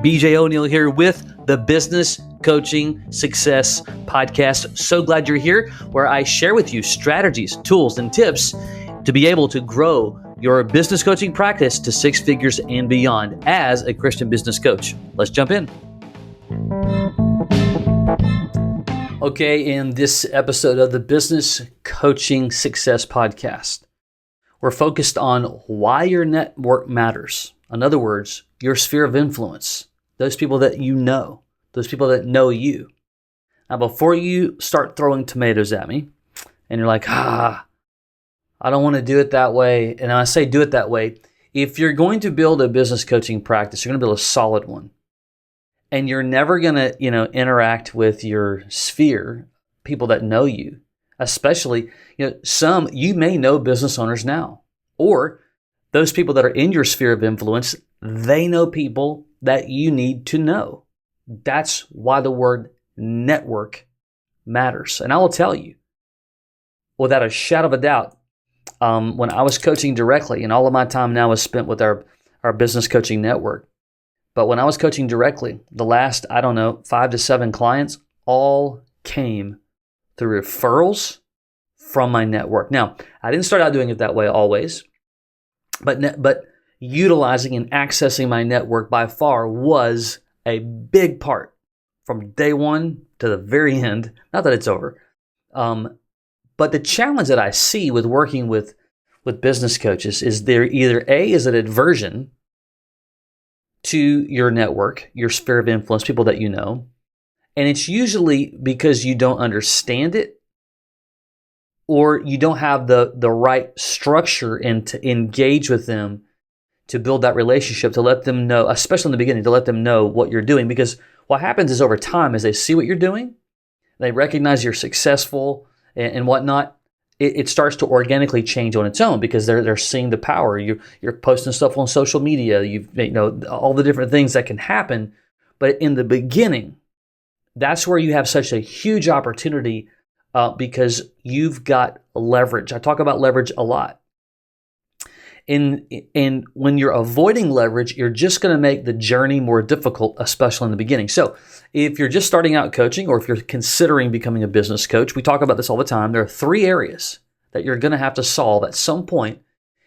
BJ O'Neill here with the Business Coaching Success Podcast. So glad you're here, where I share with you strategies, tools, and tips to be able to grow your business coaching practice to six figures and beyond as a Christian business coach. Let's jump in. Okay, in this episode of the Business Coaching Success Podcast, we're focused on why your network matters. In other words, your sphere of influence. Those people that you know, those people that know you. Now, before you start throwing tomatoes at me, and you're like, I don't want to do it that way. And I say do it that way. If you're going to build a business coaching practice, you're going to build a solid one. And you're never going to, interact with your sphere, people that know you. Especially, some, you may know business owners now. Or those people that are in your sphere of influence, they know people that you need to know. That's why the word network matters. And I will tell you, without a shadow of a doubt, when I was coaching directly, and all of my time now is spent with our business coaching network, but when I was coaching directly, the last, 5 to 7 clients all came through referrals from my network. Now, I didn't start out doing it that way always, but utilizing and accessing my network by far was a big part from day one to the very end. Not that it's over. But the challenge that I see with working with business coaches is there either A, is an aversion to your network, your sphere of influence, people that you know. And it's usually because you don't understand it, or you don't have the right structure and to engage with them to build that relationship, to let them know, especially in the beginning, to let them know what you're doing. Because what happens is over time, as they see what you're doing, they recognize you're successful and whatnot, it starts to organically change on its own because they're seeing the power. You're posting stuff on social media, all the different things that can happen. But in the beginning, that's where you have such a huge opportunity because you've got leverage. I talk about leverage a lot. And when you're avoiding leverage, you're just going to make the journey more difficult, especially in the beginning. So if you're just starting out coaching, or if you're considering becoming a business coach, we talk about this all the time. There are 3 areas that you're going to have to solve at some point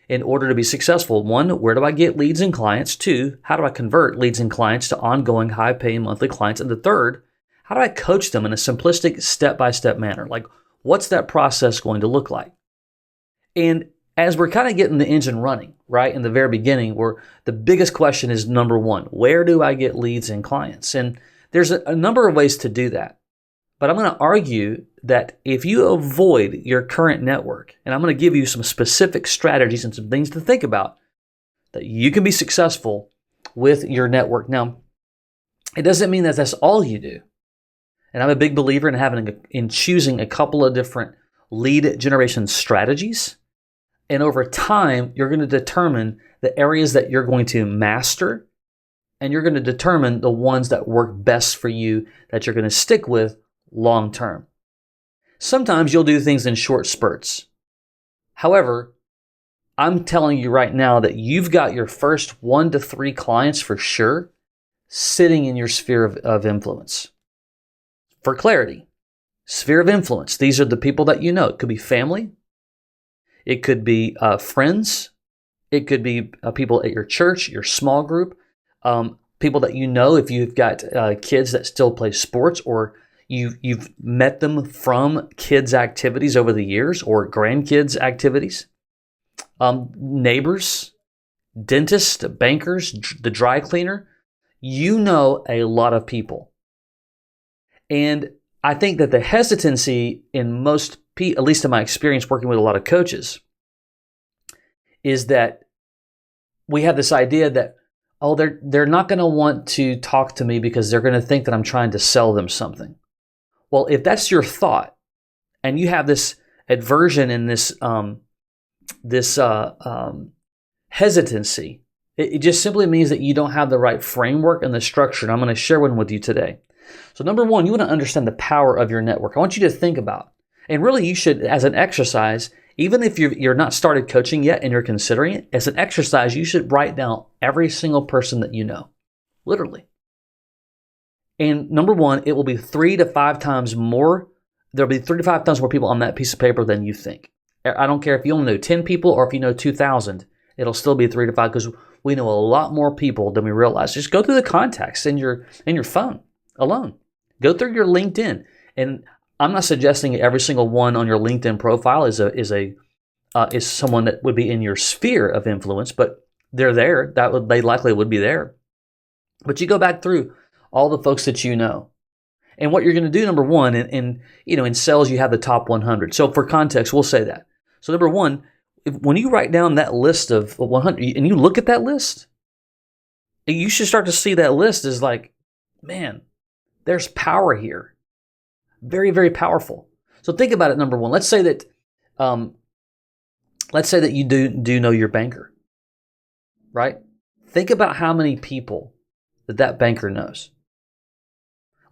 in order to be successful. 1, where do I get leads and clients? 2, how do I convert leads and clients to ongoing high-paying monthly clients? And the 3rd, how do I coach them in a simplistic step-by-step manner? Like, what's that process going to look like? And as we're kind of getting the engine running, right, in the very beginning, where the biggest question is, number 1, where do I get leads and clients? And there's a number of ways to do that. But I'm going to argue that if you avoid your current network, and I'm going to give you some specific strategies and some things to think about, that you can be successful with your network. Now, it doesn't mean that that's all you do. And I'm a big believer in choosing a couple of different lead generation strategies. And over time, you're going to determine the areas that you're going to master, and you're going to determine the ones that work best for you, that you're going to stick with long term. Sometimes you'll do things in short spurts. However, I'm telling you right now that you've got your first 1 to 3 clients for sure sitting in your sphere of influence. For clarity, sphere of influence, these are the people that you know. It could be family. It could be friends. It could be people at your church, your small group, people that you know if you've got kids that still play sports, or you've met them from kids' activities over the years or grandkids' activities, neighbors, dentists, bankers, the dry cleaner. You know a lot of people. And I think that the hesitancy in most, at least in my experience working with a lot of coaches, is that we have this idea that, they're not going to want to talk to me because they're going to think that I'm trying to sell them something. Well, if that's your thought, and you have this aversion and this hesitancy, it just simply means that you don't have the right framework and the structure. And I'm going to share one with you today. So number 1, you want to understand the power of your network. I want you to think about, and really you should, as an exercise, Even if you're not started coaching yet and you're considering it, as an exercise, you should write down every single person that you know, literally. And number one, it will be 3 to 5 times more. There'll be 3 to 5 times more people on that piece of paper than you think. I don't care if you only know 10 people or if you know 2,000, it'll still be 3 to 5 because we know a lot more people than we realize. Just go through the contacts in your phone alone. Go through your LinkedIn. And I'm not suggesting every single one on your LinkedIn profile is someone that would be in your sphere of influence, but they're there. They likely would be there. But you go back through all the folks that you know. And what you're going to do, number one, in sales, you have the top 100. So for context, we'll say that. So number one, when you write down that list of 100 and you look at that list, you should start to see that list as like, man, there's power here. Very, very powerful. So think about it. Number one, let's say that you do know your banker, right? Think about how many people that banker knows.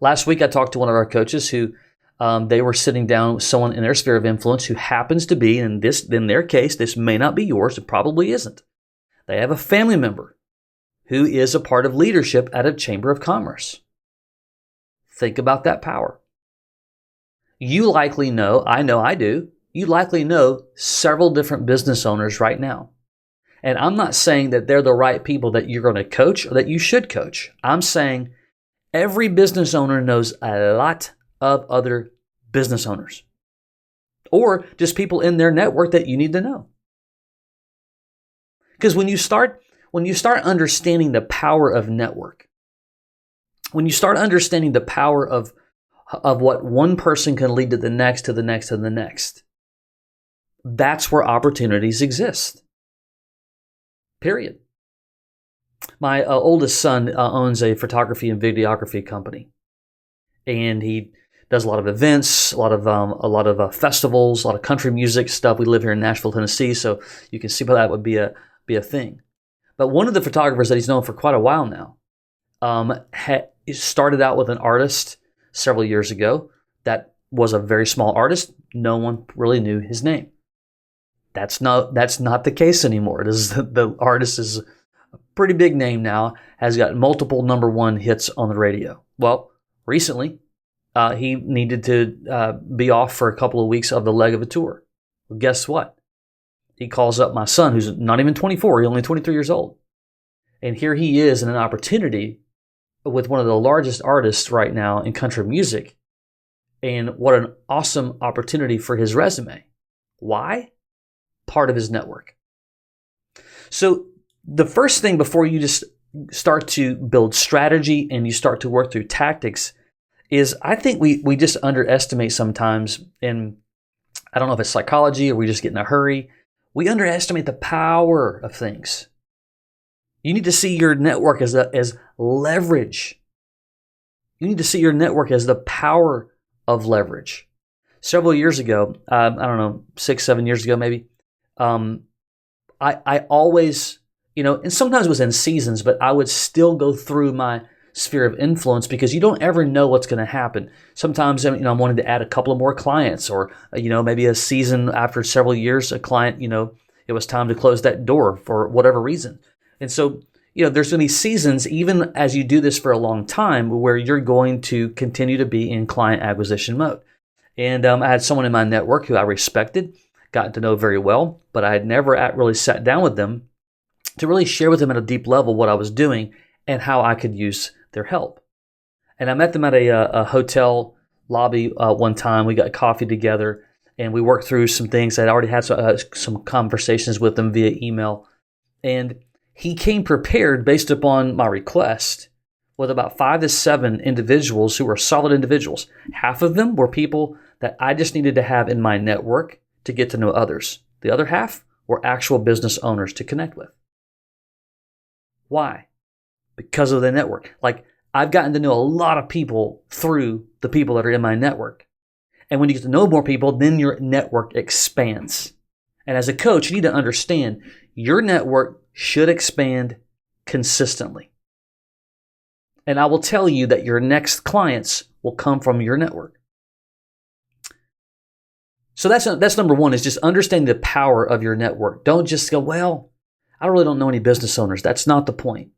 Last week, I talked to one of our coaches who they were sitting down with someone in their sphere of influence who happens to be, in their case, this may not be yours, it probably isn't. They have a family member who is a part of leadership at a chamber of commerce. Think about that power. You likely know, I do, you likely know several different business owners right now. And I'm not saying that they're the right people that you're going to coach or that you should coach. I'm saying every business owner knows a lot of other business owners or just people in their network that you need to know. Because when you start understanding the power of network, when you start understanding the power of what one person can lead to the next, to the next, to the next, that's where opportunities exist. Period. My oldest son owns a photography and videography company, and he does a lot of events, a lot of festivals, a lot of country music stuff. We live here in Nashville, Tennessee, so you can see how that would be a thing. But one of the photographers that he's known for quite a while now started out with an artist several years ago that was a very small artist. No one really knew his name. That's not the case anymore. It is the artist is a pretty big name now, has got multiple number one hits on the radio. Well, recently, he needed to be off for a couple of weeks of the leg of a tour. Well, guess what? He calls up my son, who's not even 24, he's only 23 years old. And here he is in an opportunity with one of the largest artists right now in country music. And what an awesome opportunity for his resume. Why? Part of his network. So the first thing before you just start to build strategy and you start to work through tactics is I think we just underestimate sometimes, and I don't know if it's psychology or we just get in a hurry, we underestimate the power of things. You need to see your network as leverage. You need to see your network as the power of leverage. Several years ago, I don't know, 6, 7 years ago maybe, I always, and sometimes it was in seasons, but I would still go through my sphere of influence because you don't ever know what's going to happen. Sometimes, I'm wanting to add a couple of more clients or, maybe a season after several years, a client, it was time to close that door for whatever reason. And so, there's going to be seasons, even as you do this for a long time, where you're going to continue to be in client acquisition mode. And I had someone in my network who I respected, got to know very well, but I had never really sat down with them to really share with them at a deep level what I was doing and how I could use their help. And I met them at a hotel lobby one time. We got coffee together and we worked through some things. I'd already had some conversations with them via email. And he came prepared based upon my request with about 5 to 7 individuals who were solid individuals. Half of them were people that I just needed to have in my network to get to know others. The other half were actual business owners to connect with. Why? Because of the network. Like, I've gotten to know a lot of people through the people that are in my network. And when you get to know more people, then your network expands. And as a coach, you need to understand your network should expand consistently. And I will tell you that your next clients will come from your network. So that's number one, is just understanding the power of your network. Don't just go, well, I really don't know any business owners. That's not the point.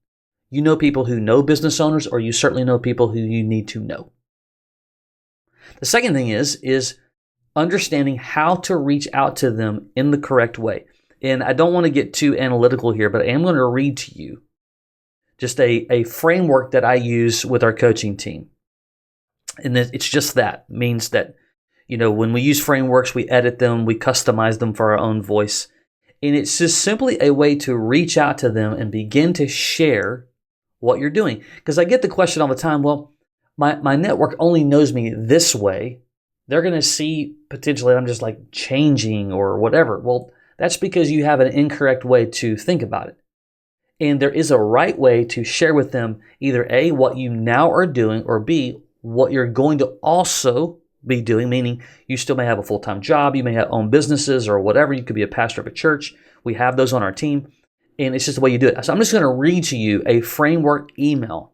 You know people who know business owners, or you certainly know people who you need to know. The second thing is understanding how to reach out to them in the correct way. And I don't want to get too analytical here, but I am going to read to you just a framework that I use with our coaching team. And it's just that. It means that, when we use frameworks, we edit them, we customize them for our own voice. And it's just simply a way to reach out to them and begin to share what you're doing. Because I get the question all the time, well, my network only knows me this way. They're going to see potentially I'm just like changing or whatever. Well, that's because you have an incorrect way to think about it. And there is a right way to share with them either A, what you now are doing, or B, what you're going to also be doing, meaning you still may have a full-time job, you may have own businesses or whatever. You could be a pastor of a church. We have those on our team, and it's just the way you do it. So I'm just going to read to you a framework email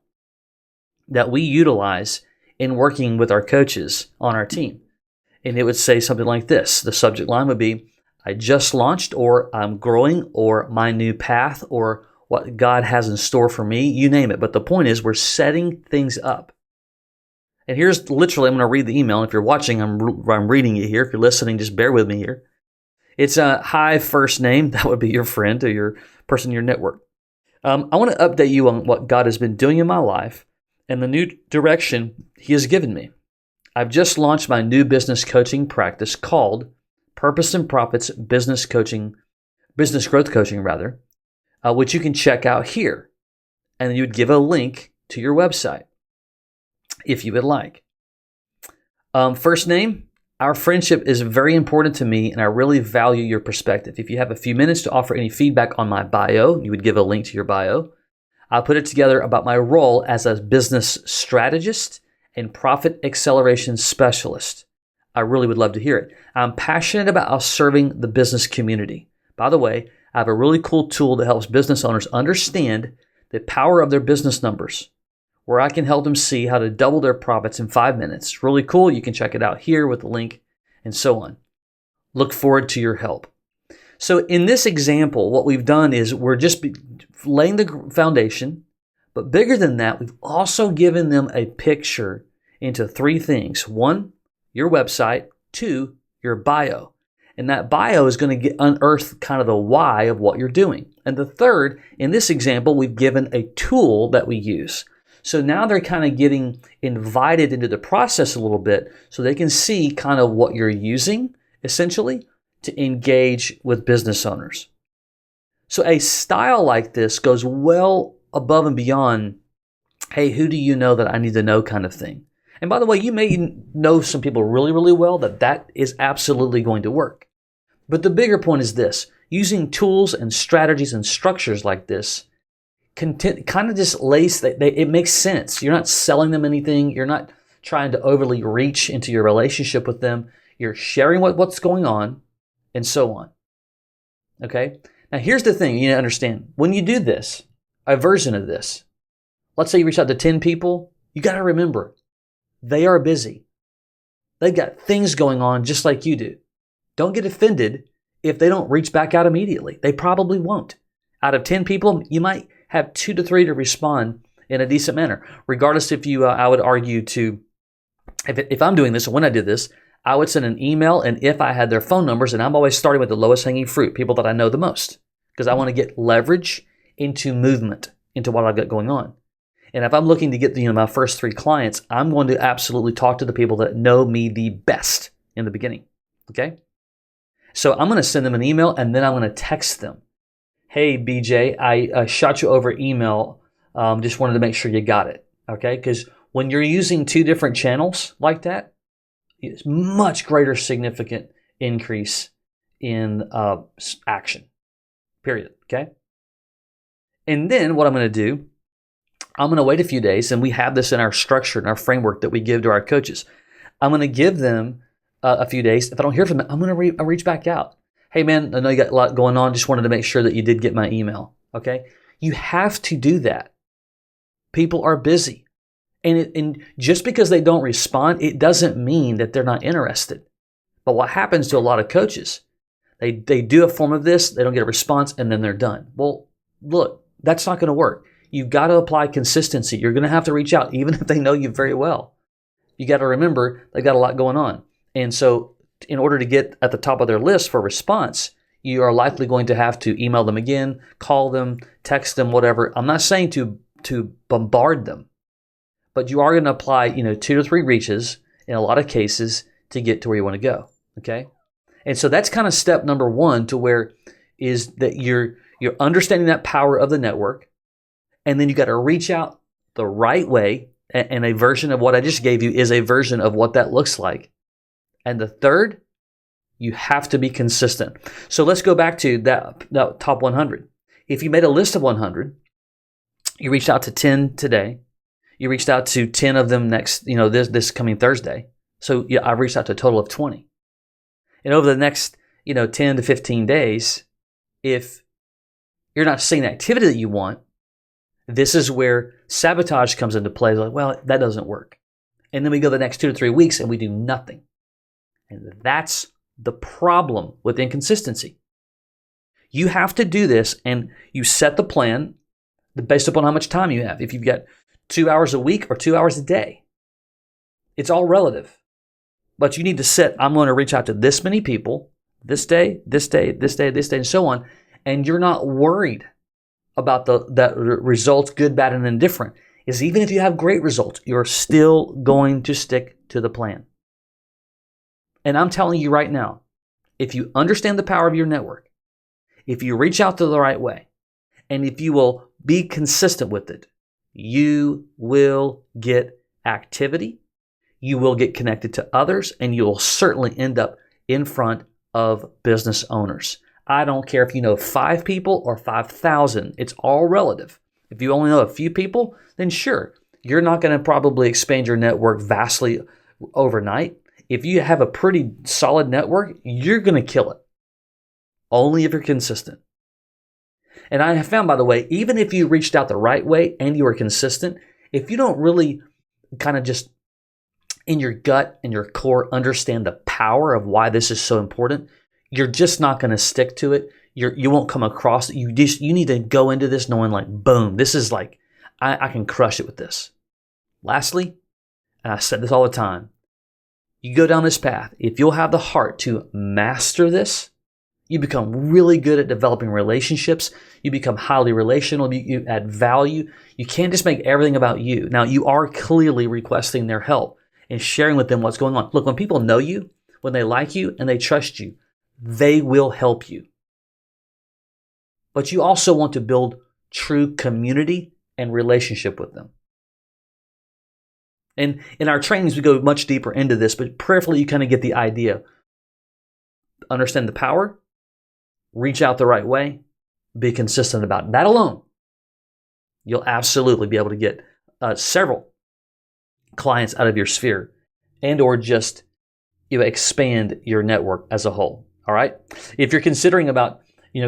that we utilize in working with our coaches on our team. And it would say something like this. The subject line would be, I just launched, or I'm growing, or my new path, or what God has in store for me, you name it. But the point is, we're setting things up. And here's literally, I'm going to read the email. If you're watching, I'm reading it here. If you're listening, just bear with me here. It's a hi first name. That would be your friend or your person in your network. I want to update you on what God has been doing in my life and the new direction He has given me. I've just launched my new business coaching practice called Purpose and Profits Business Growth Coaching, which you can check out here. And you would give a link to your website if you would like. First name, our friendship is very important to me, and I really value your perspective. If you have a few minutes to offer any feedback on my bio, you would give a link to your bio. I'll put it together about my role as a business strategist and profit acceleration specialist. I really would love to hear it. I'm passionate about serving the business community. By the way, I have a really cool tool that helps business owners understand the power of their business numbers, where I can help them see how to double their profits in 5 minutes. Really cool. You can check it out here with the link and so on. Look forward to your help. So in this example, what we've done is we're just laying the foundation, but bigger than that, we've also given them a picture into 3 things. 1, your website. 2, your bio. And that bio is going to unearth kind of the why of what you're doing. And the third, in this example, we've given a tool that we use. So now they're kind of getting invited into the process a little bit so they can see kind of what you're using, essentially, to engage with business owners. So a style like this goes well above and beyond, hey, who do you know that I need to know kind of thing. And by the way, you may know some people really, really well that is absolutely going to work. But the bigger point is this: using tools and strategies and structures like this kind of just it makes sense. You're not selling them anything. You're not trying to overly reach into your relationship with them. You're sharing what's going on and so on. Okay? Now, here's the thing you need to understand. When you do this, a version of this, let's say you reach out to 10 people, you got to remember, they are busy. They've got things going on just like you do. Don't get offended if they don't reach back out immediately. They probably won't. Out of 10 people, you might have 2 to 3 to respond in a decent manner. Regardless if you, I would argue if I'm doing this, or when I did this, I would send an email, and if I had their phone numbers, and I'm always starting with the lowest hanging fruit, people that I know the most, because I want to get leverage into movement, into what I've got going on. And if I'm looking to get my first 3 clients, I'm going to absolutely talk to the people that know me the best in the beginning. Okay? So I'm going to send them an email, and then I'm going to text them. Hey, BJ, I shot you over email. Just wanted to make sure you got it. Okay? Because when you're using 2 different channels like that, it's much greater significant increase in action. Period. Okay? And then what I'm going to do, I'm going to wait a few days, and we have this in our structure and our framework that we give to our coaches. I'm going to give them a few days. If I don't hear from them, I'm going to reach back out. Hey, man, I know you got a lot going on. Just wanted to make sure that you did get my email. Okay? You have to do that. People are busy. And just because they don't respond, it doesn't mean that they're not interested. But what happens to a lot of coaches, they do a form of this, they don't get a response, and then they're done. Well, look, that's not going to work. You've got to apply consistency. You're going to have to reach out, even if they know you very well. You got to remember they've got a lot going on. And so in order to get at the top of their list for response, you are likely going to have to email them again, call them, text them, whatever. I'm not saying to bombard them, but you are going to apply, 2 to 3 reaches in a lot of cases to get to where you want to go. Okay. And so that's kind of step number 1, to where is that you're understanding that power of the network. And then you got to reach out the right way. And a version of what I just gave you is a version of what that looks like. And the third, you have to be consistent. So let's go back to that top 100. If you made a list of 100, you reached out to 10 today, you reached out to 10 of them next, this coming Thursday. So I've reached out to a total of 20. And over the next, 10 to 15 days, if you're not seeing the activity that you want, this is where sabotage comes into play. Like, well, that doesn't work. And then we go the next 2 to 3 weeks and we do nothing. And that's the problem with inconsistency. You have to do this, and you set the plan based upon how much time you have. If you've got 2 hours a week or 2 hours a day, it's all relative. But you need to set, I'm going to reach out to this many people, this day, this day, this day, this day, and so on. And you're not worried about that results, good, bad, and indifferent. Is even if you have great results, you're still going to stick to the plan. And I'm telling you right now, if you understand the power of your network, if you reach out to the right way, and if you will be consistent with it, you will get activity, you will get connected to others, and you will certainly end up in front of business owners. I don't care if you know 5 people or 5,000. It's all relative. If you only know a few people, then sure, you're not going to probably expand your network vastly overnight. If you have a pretty solid network, you're going to kill it. Only if you're consistent. And I have found, by the way, even if you reached out the right way and you are consistent, if you don't really kind of just in your gut and your core understand the power of why this is so important, you're just not going to stick to it. You won't come across it. You need to go into this knowing like, boom, this is like, I can crush it with this. Lastly, and I said this all the time, you go down this path, if you'll have the heart to master this, you become really good at developing relationships. You become highly relational. You add value. You can't just make everything about you. Now, you are clearly requesting their help and sharing with them what's going on. Look, when people know you, when they like you and they trust you, they will help you. But you also want to build true community and relationship with them. And in our trainings, we go much deeper into this, but prayerfully, you kind of get the idea. Understand the power, reach out the right way, be consistent about it. That alone, you'll absolutely be able to get several clients out of your sphere and or just expand your network as a whole. All right. If you're considering about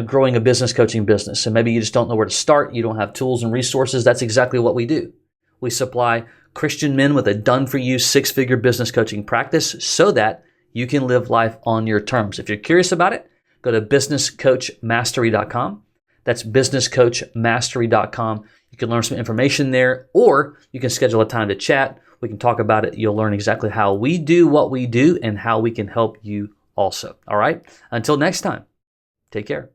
growing a business coaching business and maybe you just don't know where to start, you don't have tools and resources, that's exactly what we do. We supply Christian men with a done-for-you 6-figure business coaching practice so that you can live life on your terms. If you're curious about it, go to businesscoachmastery.com. That's businesscoachmastery.com. You can learn some information there, or you can schedule a time to chat. We can talk about it. You'll learn exactly how we do what we do and how we can help you also. All right? Until next time, take care.